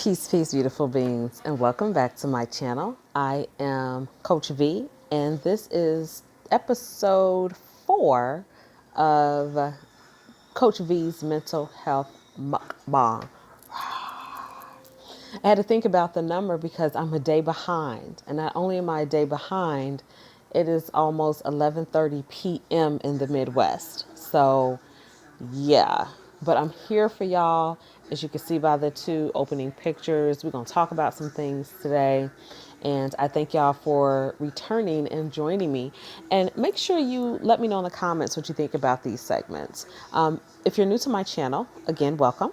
Peace, beautiful beings, and welcome back to my channel. I am Coach Vee, and this is episode 4 of Coach Vee's Mental Health Mukbang. I had to think about the number because I'm a day behind, and not only am I a day behind, it is almost 11:30 p.m. in the Midwest. So, yeah, but I'm here for y'all. As you can see by the 2 opening pictures, we're going to talk about some things today. And I thank y'all for returning and joining me. And make sure you let me know in the comments what you think about these segments. If you're new to my channel, again, welcome.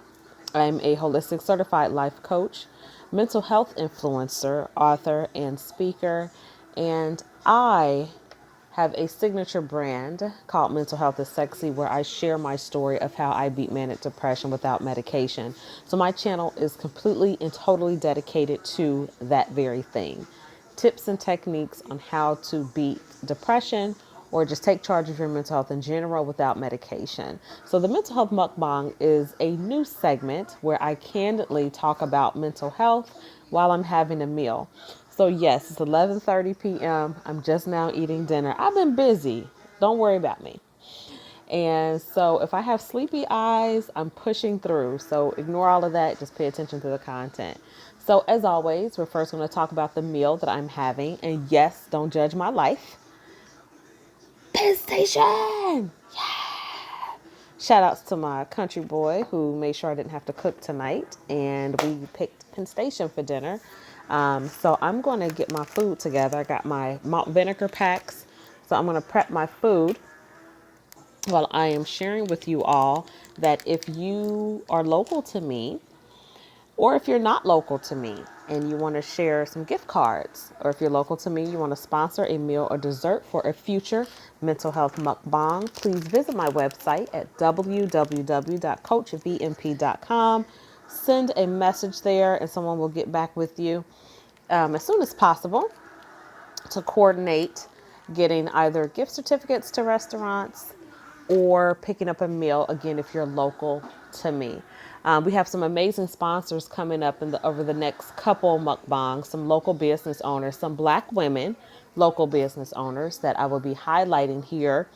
I'm a holistic certified life coach, mental health influencer, author, and speaker. And I have a signature brand called Mental Health is Sexy, where I share my story of how I beat manic depression without medication. So my channel is completely and totally dedicated to that very thing. Tips and techniques on how to beat depression or just take charge of your mental health in general without medication. So the Mental Health Mukbang is a new segment where I candidly talk about mental health while I'm having a meal. So yes, it's 11:30 p.m. I'm just now eating dinner. I've been busy. Don't worry about me. And so if I have sleepy eyes, I'm pushing through. So ignore all of that. Just pay attention to the content. So as always, we're first going to talk about the meal that I'm having. And yes, don't judge my life. Penn Station! Shout outs to my country boy who made sure I didn't have to cook tonight. And we picked Penn Station for dinner. So I'm going to get my food together. I got my malt vinegar packs. So I'm going to prep my food while I am sharing with you all that if you are local to me, or if you're not local to me and you want to share some gift cards, or if you're local to me, you want to sponsor a meal or dessert for a future mental health mukbang, please visit my website at www.coachvmp.com. Send a message there and someone will get back with you as soon as possible to coordinate getting either gift certificates to restaurants or picking up a meal, again, if you're local to me. We have some amazing sponsors coming up over the next couple mukbangs, some local business owners, some Black women, local business owners that I will be highlighting here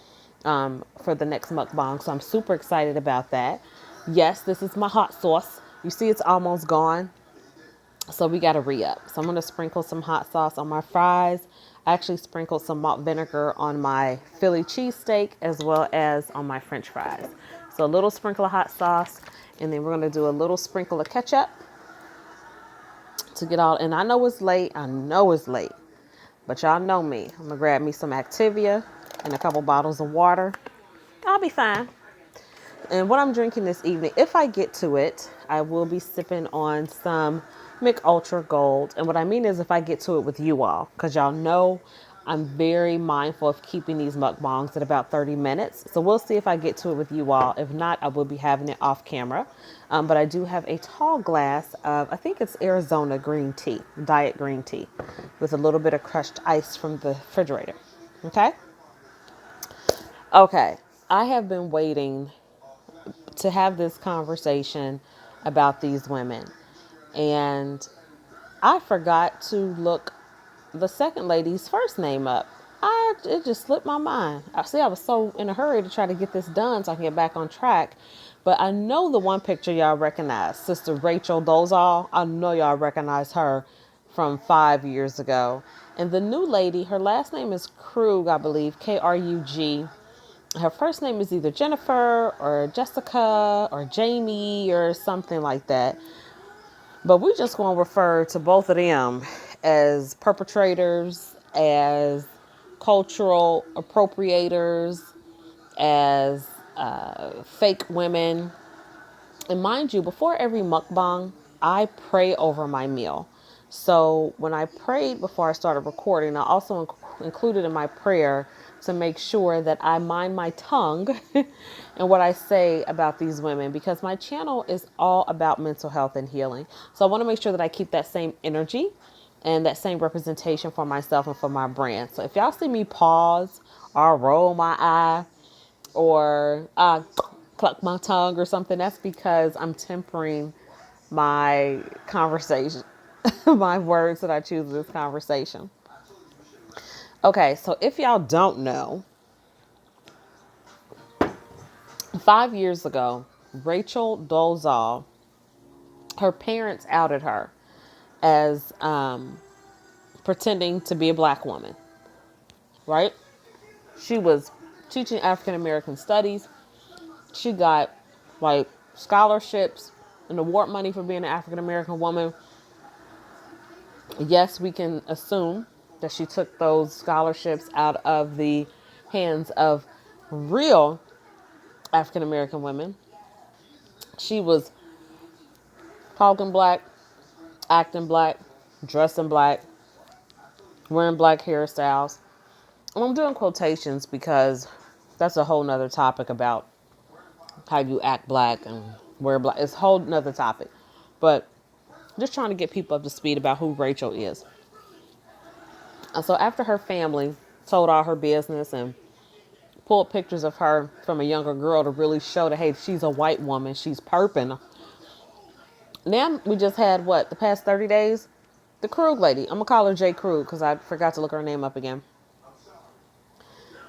for the next mukbang. So I'm super excited about that. Yes, this is my hot sauce. You see it's almost gone. So we got to re-up. So I'm going to sprinkle some hot sauce on my fries. I actually sprinkled some malt vinegar on my Philly cheesesteak as well as on my French fries. So a little sprinkle of hot sauce, and then we're going to do a little sprinkle of ketchup to get all. And I know it's late. But y'all know me. I'm going to grab me some Activia and a couple bottles of water. I'll be fine. And what I'm drinking this evening, if I get to it, I will be sipping on some Mick Ultra Gold. And what I mean is if I get to it with you all, because y'all know I'm very mindful of keeping these mukbangs at about 30 minutes. So we'll see if I get to it with you all. If not, I will be having it off camera. But I do have a tall glass of, I think it's Arizona green tea, diet green tea, with a little bit of crushed ice from the refrigerator. Okay? Okay. I have been waiting to have this conversation about these women. And I forgot to look the second lady's first name up. It just slipped my mind. I was so in a hurry to try to get this done so I can get back on track. But I know the one picture y'all recognize, Sister Rachel Dolezal. I know y'all recognize her from 5 years ago. And the new lady, her last name is Krug, I believe, Krug. Her first name is either Jennifer or Jessica or Jamie or something like that. But we're just going to refer to both of them as perpetrators, as cultural appropriators, as fake women. And mind you, before every mukbang, I pray over my meal. So when I prayed before I started recording, I also included in my prayer to make sure that I mind my tongue and what I say about these women, because my channel is all about mental health and healing. So I want to make sure that I keep that same energy and that same representation for myself and for my brand. So if y'all see me pause or roll my eye or cluck my tongue or something, that's because I'm tempering my conversation, my words that I choose in this conversation. Okay, so if y'all don't know, 5 years ago, Rachel Dolezal, her parents outed her as pretending to be a black woman, right? She was teaching African American studies. She got like scholarships and award money for being an African American woman. Yes, we can assume that she took those scholarships out of the hands of real African American women. She was talking black, acting black, dressing black, wearing black hairstyles. And I'm doing quotations because that's a whole nother topic about how you act black and wear black. It's a whole nother topic. But just trying to get people up to speed about who Rachel is. And so after her family told all her business and pulled pictures of her from a younger girl to really show that, hey, she's a white woman, she's perping. Now we just had, the past 30 days? The Krug lady. I'm going to call her J. Krug because I forgot to look her name up again.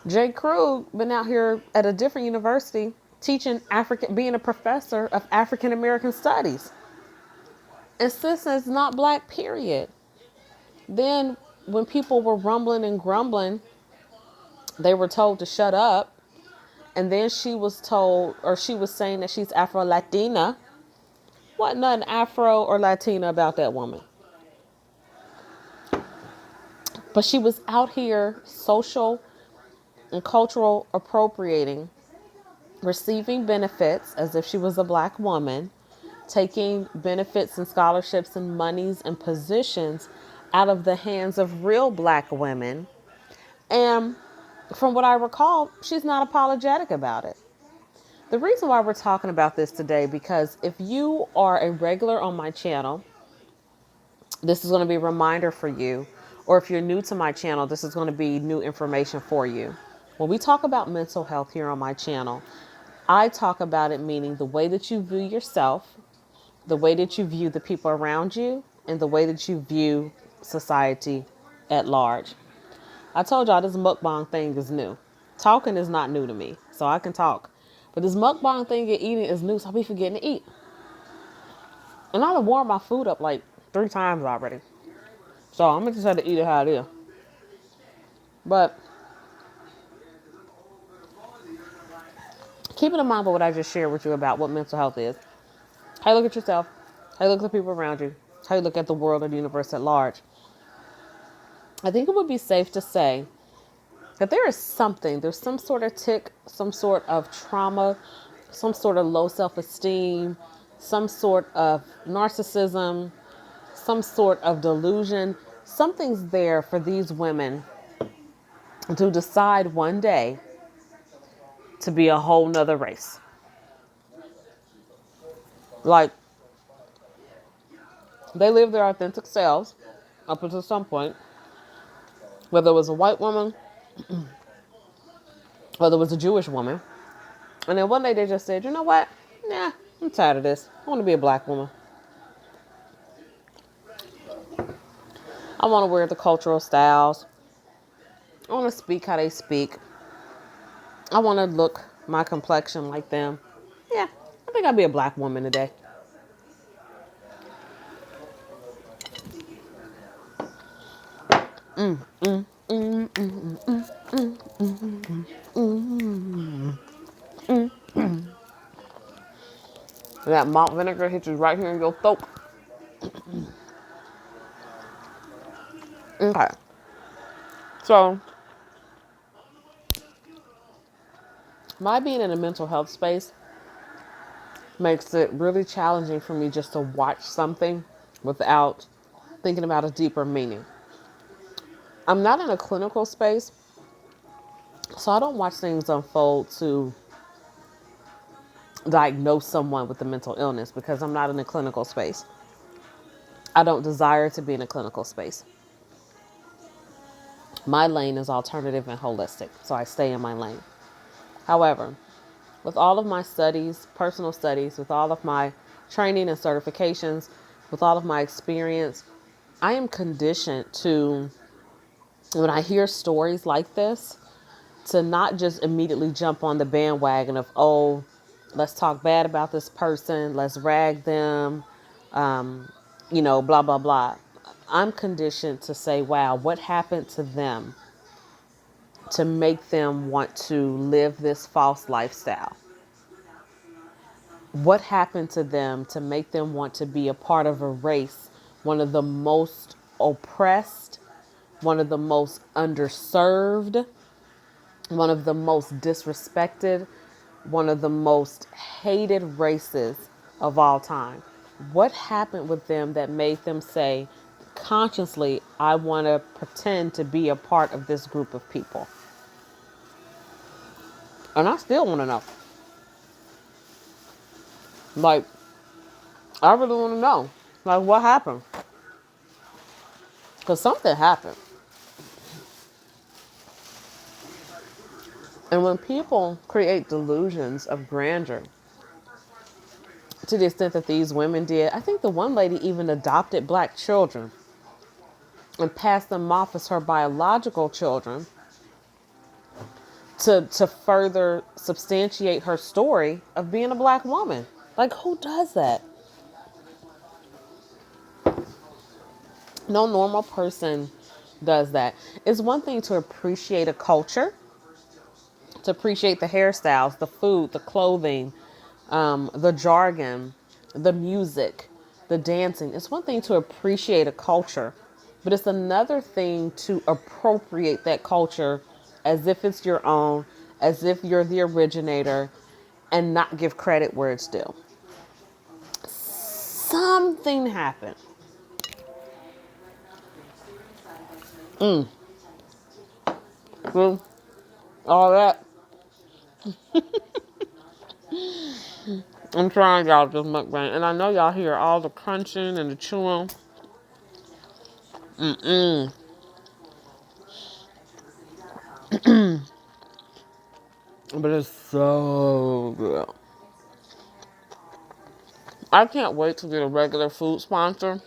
J. Krug been out here at a different university teaching being a professor of African American studies. And sis is not black, period. Then when people were rumbling and grumbling, they were told to shut up. And then she was told, or she was saying that she's Afro-Latina. Wasn't nothing Afro or Latina about that woman. But she was out here social and cultural appropriating, receiving benefits as if she was a black woman, taking benefits and scholarships and monies and positions out of the hands of real black women. And from what I recall, she's not apologetic about it. The reason why we're talking about this today, because if you are a regular on my channel, this is going to be a reminder for you. Or if you're new to my channel, this is going to be new information for you. When we talk about mental health here on my channel, I talk about it meaning the way that you view yourself, the way that you view the people around you, and the way that you view society at large. I told y'all this mukbang thing is new. Talking is not new to me, so I can talk. But this mukbang thing and eating is new, so I'll be forgetting to eat. And I done warmed my food up like 3 times already. So I'm going to just have to eat it how it is. But keeping in mind what I just shared with you about what mental health is, how you look at yourself, how you look at the people around you, how you look at the world and the universe at large, I think it would be safe to say that there's some sort of tick, some sort of trauma, some sort of low self-esteem, some sort of narcissism, some sort of delusion. Something's there for these women to decide one day to be a whole nother race. Like, they live their authentic selves up until some point, whether it was a white woman, whether it was a Jewish woman. And then one day they just said, you know what? Nah, I'm tired of this. I want to be a black woman. I want to wear the cultural styles. I want to speak how they speak. I want to look my complexion like them. Yeah, I think I'll be a black woman today. That malt vinegar hits you right here in your throat. Okay. So, my being in a mental health space makes it really challenging for me just to watch something without thinking about a deeper meaning. I'm not in a clinical space, so I don't watch things unfold to diagnose someone with a mental illness because I'm not in a clinical space. I don't desire to be in a clinical space. My lane is alternative and holistic, so I stay in my lane. However, with all of my studies, personal studies, with all of my training and certifications, with all of my experience, I am conditioned to, when I hear stories like this, to not just immediately jump on the bandwagon of, oh, let's talk bad about this person, let's rag them, blah, blah, blah. I'm conditioned to say, wow, what happened to them to make them want to live this false lifestyle? What happened to them to make them want to be a part of a race, one of the most oppressed, one of the most underserved, one of the most disrespected, one of the most hated races of all time? What happened with them that made them say, consciously, I want to pretend to be a part of this group of people? And I still want to know. Like, I really want to know. Like, what happened? Because something happened. And when people create delusions of grandeur, to the extent that these women did, I think the one lady even adopted black children and passed them off as her biological children to further substantiate her story of being a black woman. Like, who does that? No normal person does that. It's one thing to appreciate a culture, to appreciate the hairstyles, the food, the clothing, the jargon, the music, the dancing. It's one thing to appreciate a culture, but it's another thing to appropriate that culture as if it's your own, as if you're the originator, and not give credit where it's due. Something happened. Well, all that. I'm trying, y'all, this mukbang, and I know y'all hear all the crunching and the chewing. But it's so good. I can't wait to get a regular food sponsor.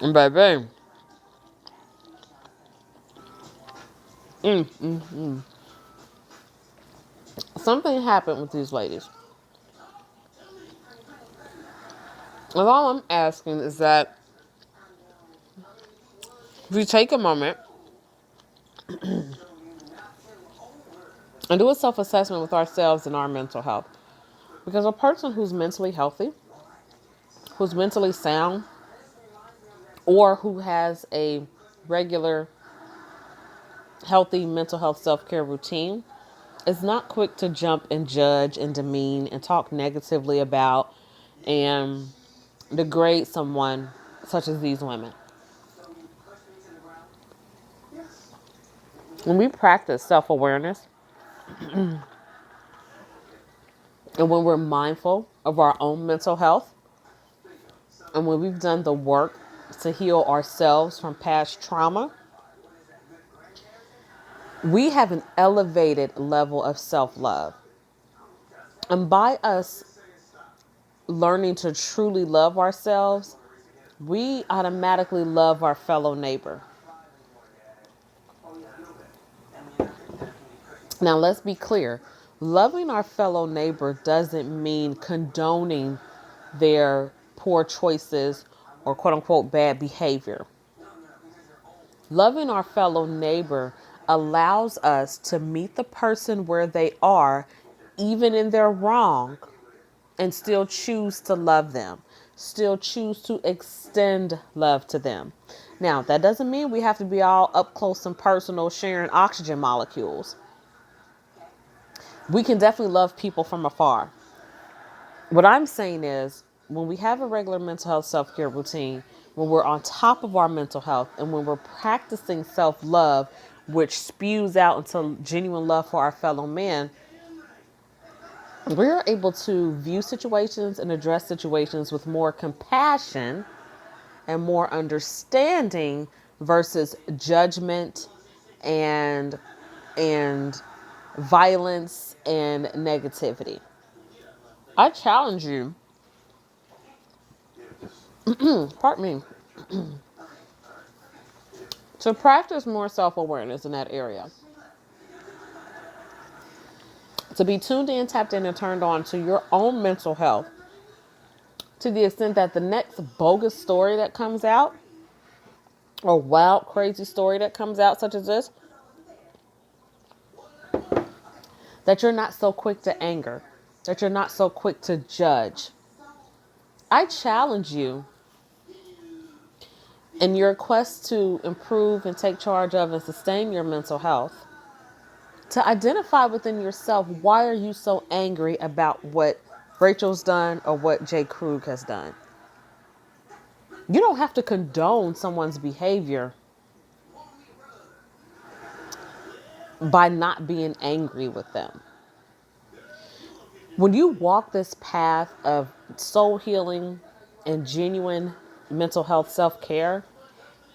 And baby, something happened with these ladies. And all I'm asking is that we take a moment and do a self-assessment with ourselves and our mental health. Because a person who's mentally healthy, who's mentally sound, or who has a regular, healthy mental health self-care routine is not quick to jump and judge and demean and talk negatively about and degrade someone such as these women. When we practice self-awareness and when we're mindful of our own mental health and when we've done the work to heal ourselves from past trauma, we have an elevated level of self-love. And by us learning to truly love ourselves, we automatically love our fellow neighbor. Now, let's be clear. Loving our fellow neighbor doesn't mean condoning their poor choices or quote unquote bad behavior. Loving our fellow neighbor allows us to meet the person where they are, even in their wrong, and still choose to love them, still choose to extend love to them. Now, that doesn't mean we have to be all up close and personal sharing oxygen molecules. We can definitely love people from afar. What I'm saying is, when we have a regular mental health self-care routine, when we're on top of our mental health, and when we're practicing self-love, which spews out into genuine love for our fellow man, we're able to view situations and address situations with more compassion and more understanding versus judgment and violence and negativity. I challenge you, pardon me, to practice more self-awareness in that area. To be tuned in, tapped in, and turned on to your own mental health to the extent that the next bogus story that comes out or wild, crazy story that comes out, such as this, that you're not so quick to anger, that you're not so quick to judge. I challenge you in your quest to improve and take charge of and sustain your mental health to identify within yourself, why are you so angry about what Rachel's done or what Jay Krug has done? You don't have to condone someone's behavior by not being angry with them. When you walk this path of soul healing and genuine mental health self-care,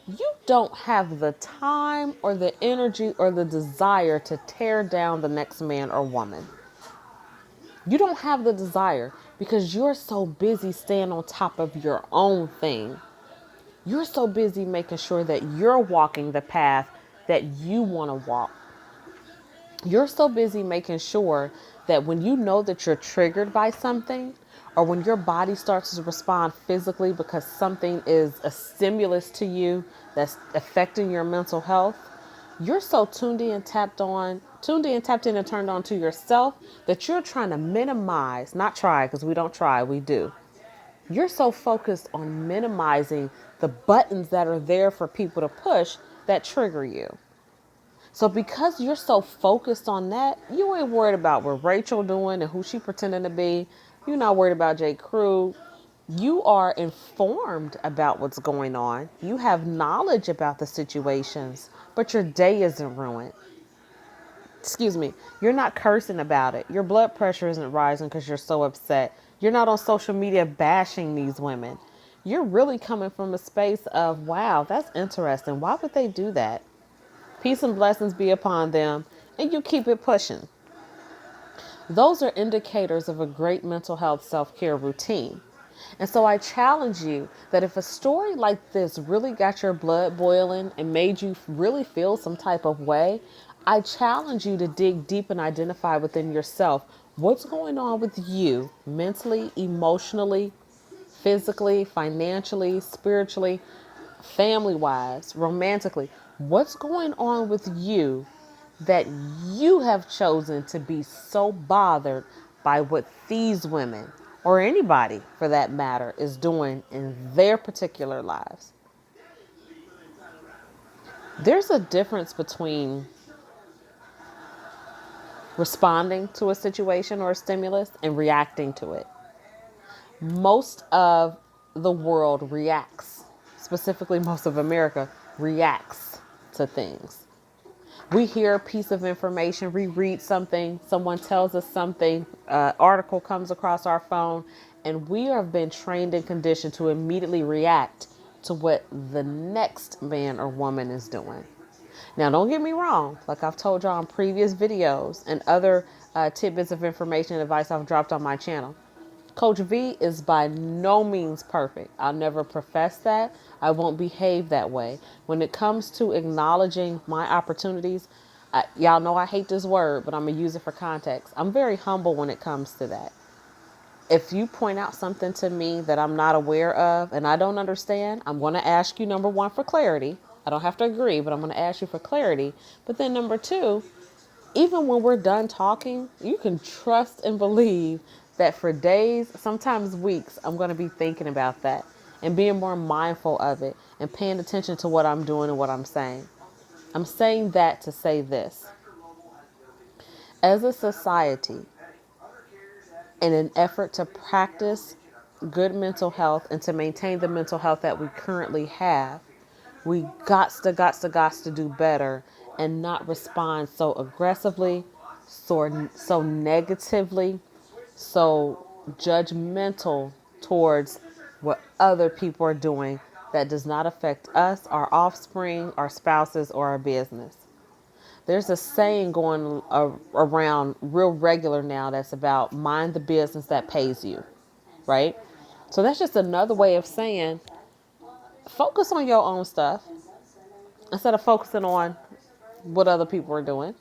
you don't have the time or the energy or the desire to tear down the next man or woman. You don't have the desire because you're so busy staying on top of your own thing. You're so busy making sure that you're walking the path that you want to walk. You're so busy making sure that when you know that you're triggered by something, or when your body starts to respond physically because something is a stimulus to you that's affecting your mental health, you're so tuned in, tapped in and turned on to yourself that you're trying to minimize, not try, because we don't try, we do. You're so focused on minimizing the buttons that are there for people to push that trigger you. So because you're so focused on that, you ain't worried about what Rachel doing and who she pretending to be. You're not worried about J. Crew. You are informed about what's going on. You have knowledge about the situations, but your day isn't ruined. Excuse me. You're not cursing about it. Your blood pressure isn't rising because you're so upset. You're not on social media bashing these women. You're really coming from a space of, wow, that's interesting. Why would they do that? Peace and blessings be upon them, and you keep it pushing. Those are indicators of a great mental health self-care routine. And so I challenge you that if a story like this really got your blood boiling and made you really feel some type of way, I challenge you to dig deep and identify within yourself what's going on with you mentally, emotionally, physically, financially, spiritually, family-wise, romantically. What's going on with you that you have chosen to be so bothered by what these women, or anybody for that matter, is doing in their particular lives? There's a difference between responding to a situation or a stimulus and reacting to it. Most of the world reacts, specifically most of America reacts to things. We hear a piece of information, we read something, someone tells us something, article comes across our phone, and we have been trained and conditioned to immediately react to what the next man or woman is doing. Now, don't get me wrong. Like I've told y'all in previous videos and other tidbits of information and advice I've dropped on my channel, Coach Vee is by no means perfect. I'll never profess that. I won't behave that way. When it comes to acknowledging my opportunities, y'all know I hate this word, but I'm going to use it for context. I'm very humble when it comes to that. If you point out something to me that I'm not aware of and I don't understand, I'm going to ask you, number one, for clarity. I don't have to agree, but I'm going to ask you for clarity. But then number two, even when we're done talking, you can trust and believe that for days, sometimes weeks, I'm going to be thinking about that and being more mindful of it and paying attention to what I'm doing and what I'm saying. I'm saying that to say this. As a society, in an effort to practice good mental health and to maintain the mental health that we currently have, we got to do better and not respond so aggressively, so negatively, so judgmental towards what other people are doing that does not affect us, our offspring, our spouses, or our business. There's a saying going around real regular now that's about mind the business that pays you, right? So that's just another way of saying focus on your own stuff instead of focusing on what other people are doing.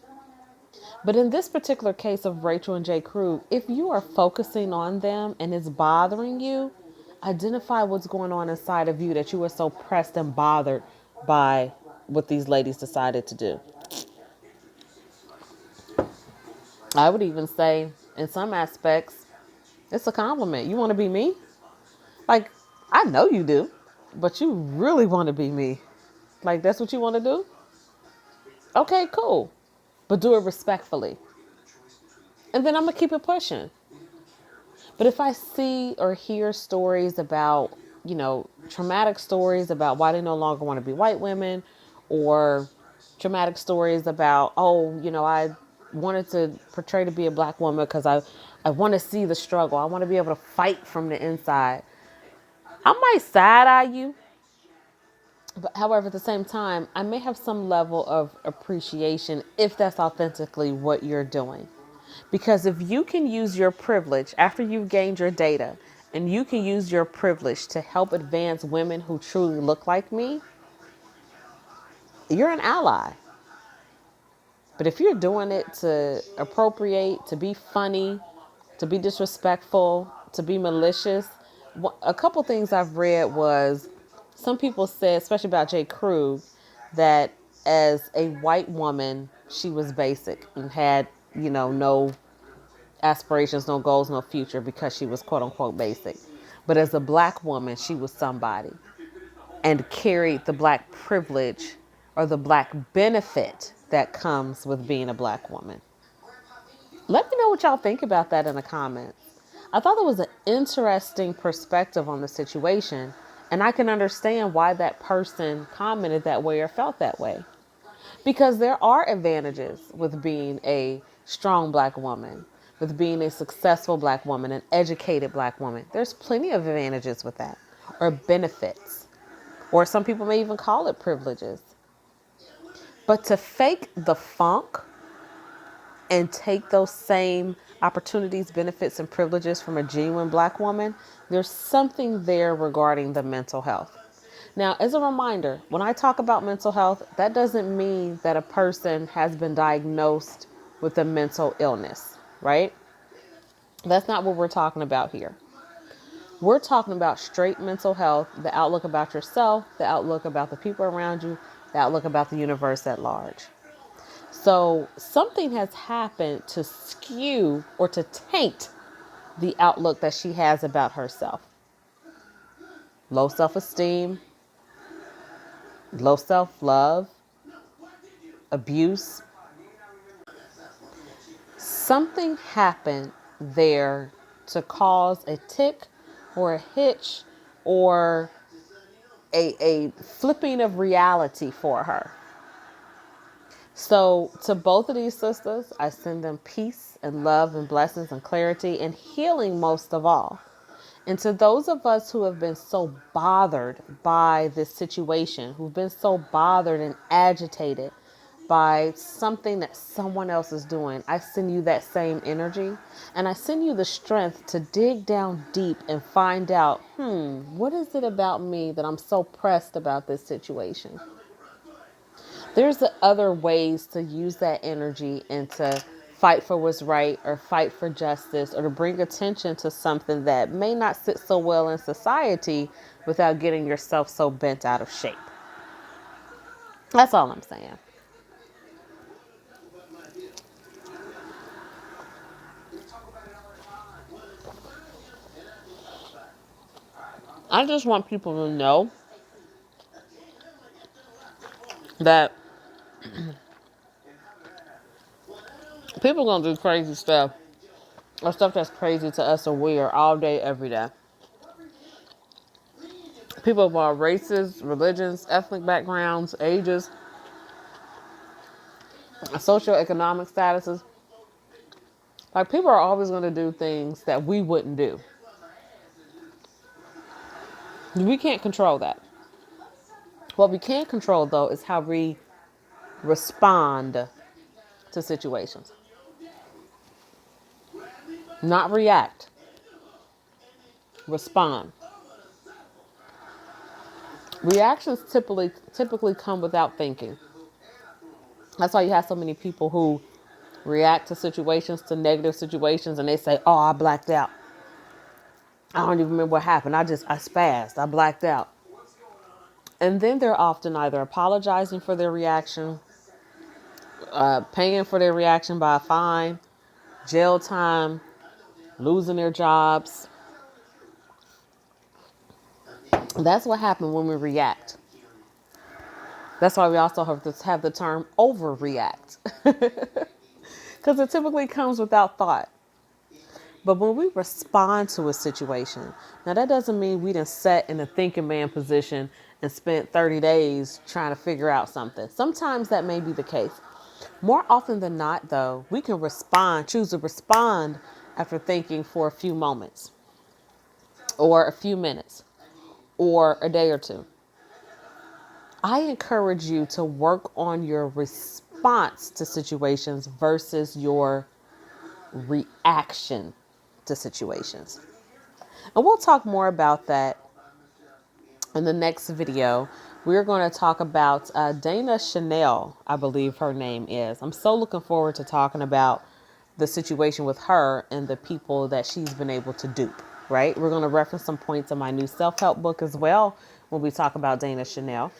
But in this particular case of Rachel and J. Crew, if you are focusing on them and it's bothering you, identify what's going on inside of you that you are so pressed and bothered by what these ladies decided to do. I would even say, in some aspects, it's a compliment. You want to be me? Like, I know you do, but you really want to be me. Like, that's what you want to do? Okay, cool. But do it respectfully. And then I'm going to keep it pushing. But if I see or hear stories about, traumatic stories about why they no longer want to be white women, or traumatic stories about, I wanted to portray to be a black woman because I want to see the struggle. I want to be able to fight from the inside. I might side eye you. But however, at the same time, I may have some level of appreciation if that's authentically what you're doing. Because if you can use your privilege after you've gained your data, and you can use your privilege to help advance women who truly look like me, you're an ally. But if you're doing it to appropriate, to be funny, to be disrespectful, to be malicious, a couple things I've read was some people said, especially about J. Crew, that as a white woman, she was basic and had, no aspirations, no goals, no future because she was quote unquote basic. But as a black woman, she was somebody and carried the black privilege or the black benefit that comes with being a black woman. Let me know what y'all think about that in the comments. I thought it was an interesting perspective on the situation, and I can understand why that person commented that way or felt that way. Because there are advantages with being a strong black woman, with being a successful black woman, an educated black woman. There's plenty of advantages with that, or benefits, or some people may even call it privileges. But to fake the funk and take those same opportunities, benefits, and privileges from a genuine black woman, there's something there regarding the mental health. Now, as a reminder, when I talk about mental health, that doesn't mean that a person has been diagnosed with a mental illness, right? That's not what we're talking about here. We're talking about straight mental health, the outlook about yourself, the outlook about the people around you, the outlook about the universe at large. So something has happened to skew or to taint the outlook that she has about herself. Low self-esteem, low self-love, abuse. Something happened there to cause a tick or a hitch or a flipping of reality for her. So to both of these sisters, I send them peace and love and blessings and clarity and healing most of all. And to those of us who have been so bothered by this situation, who've been so bothered and agitated by something that someone else is doing, I send you that same energy. And I send you the strength to dig down deep and find out, what is it about me that I'm so pressed about this situation? There's other ways to use that energy and to fight for what's right or fight for justice or to bring attention to something that may not sit so well in society without getting yourself so bent out of shape. That's all I'm saying. I just want people to know that people are going to do crazy stuff or stuff that's crazy to us or weird all day, every day. People of all races, religions, ethnic backgrounds, ages, socioeconomic statuses. Like, people are always going to do things that we wouldn't do. We can't control that. What we can control, though, is how we respond to situations. Not react. Respond. Reactions typically come without thinking. That's why you have so many people who react to situations, to negative situations, and they say, "Oh, I blacked out. I don't even remember what happened. I spazzed. I blacked out." And then they're often either apologizing for their reaction, paying for their reaction by a fine, jail time, losing their jobs. That's what happens when we react. That's why we also have the term overreact. Because it typically comes without thought. But when we respond to a situation, now that doesn't mean we done sat in a thinking man position and spent 30 days trying to figure out something. Sometimes that may be the case. More often than not, though, we can choose to respond after thinking for a few moments or a few minutes or a day or two. I encourage you to work on your response to situations versus your reaction to situations. And we'll talk more about that in the next video. We're going to talk about Dana Chanel, I believe her name is. I'm so looking forward to talking about the situation with her and the people that she's been able to dupe, right? We're going to reference some points in my new self-help book as well when we talk about Dana Chanel.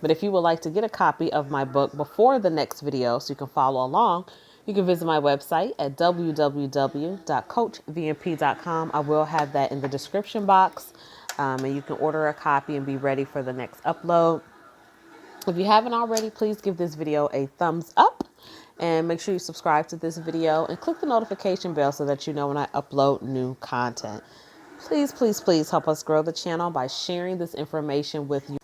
But if you would like to get a copy of my book before the next video so you can follow along, you can visit my website at www.coachvmp.com. I will have that in the description box, and you can order a copy and be ready for the next upload. If you haven't already, please give this video a thumbs up and make sure you subscribe to this video and click the notification bell so that you know when I upload new content. Please, please, please help us grow the channel by sharing this information with you.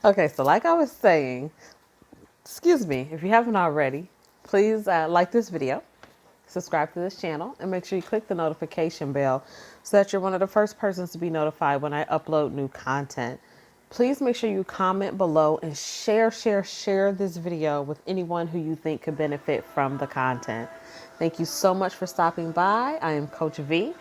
Okay, so like I was saying, excuse me, if you haven't already, please like this video, subscribe to this channel, and make sure you click the notification bell so that you're one of the first persons to be notified when I upload new content. Please make sure you comment below and share this video with anyone who you think could benefit from the content. Thank you so much for stopping by. I am Coach Vee,